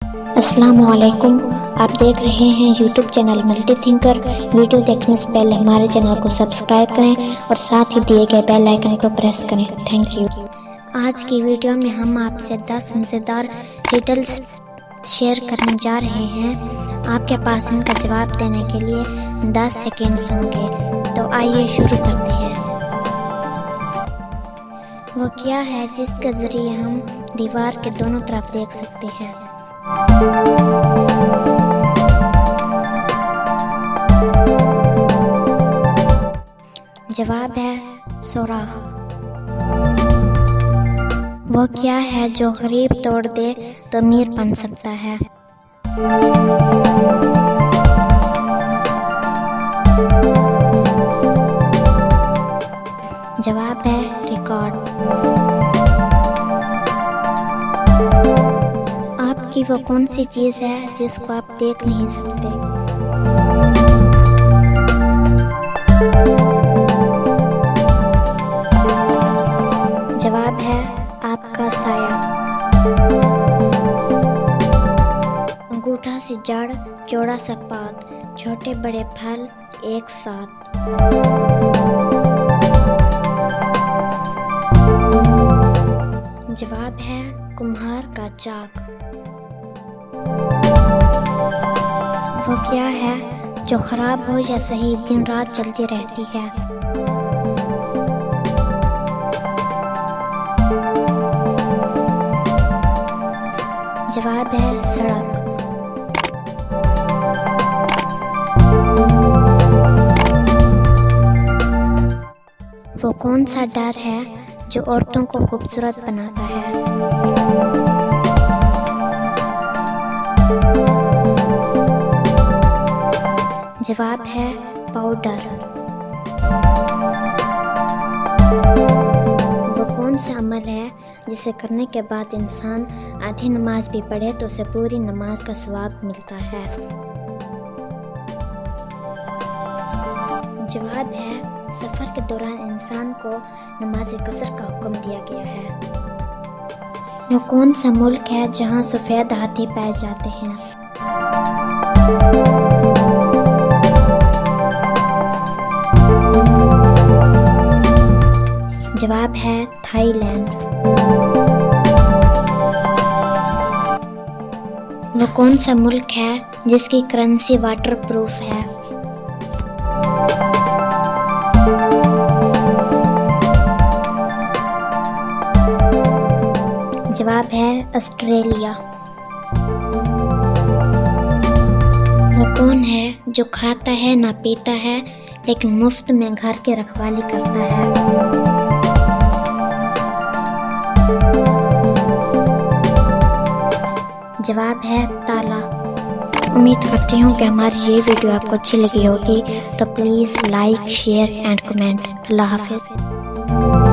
अस्सलामुअलैकुम। आप देख रहे हैं YouTube channel multi thinker. Video देखने से पहले हमारे चैनल को सब्सक्राइब करें और साथ ही दिए गए बेल आइकन को प्रेस करें। Thank you. आज की वीडियो में हम आपसे 10 मज़ेदार रिडल्स शेयर करने जा रहे हैं। आपके पास इनका जवाब देने के लिए 10 सेकेंड्स होंगे। तो आइए शुरू करते हैं। वो क्या है जिसके ज़रिए हम दीवार के दोनों तरफ देख सकते हैं? जवाब है सुराख। वो क्या है जो गरीब तोड़ दे तो अमीर बन सकता है? जवाब है रिकॉर्ड। आपकी वो कौन सी चीज़ है जिसको आप देख नहीं सकते? जवाब है आपका साया। अंगूठा सी जड़, चौड़ा सा पात, छोटे बड़े फल एक साथ। जवाब है कुम्हार का चाक। वो क्या है जो खराब हो या सही दिन रात चलती रहती है? जवाब है सड़क। वो कौन सा डर है जो औरतों को खूबसूरत बनाता है? जवाब है पाउडर। वो कौन सा अमल है जिसे करने के बाद इंसान आधी नमाज भी पढ़े तो उसे पूरी नमाज का सवाब मिलता है? जवाब है सफ़र के दौरान इंसान को नमाज कसर का हुक्म दिया गया है। वो कौन सा मुल्क है जहाँ सफ़ेद हाथी पाए जाते हैं? जवाब है थाईलैंड। वो कौन सा मुल्क है जिसकी करेंसी वाटरप्रूफ है? जवाब है ऑस्ट्रेलिया। वो कौन है जो खाता है ना पीता है लेकिन मुफ्त में घर की रखवाली करता है? जवाब है ताला। उम्मीद करती हूँ कि हमारी ये वीडियो आपको अच्छी लगी होगी। तो please like, share and comment. अल्लाह हाफिज़।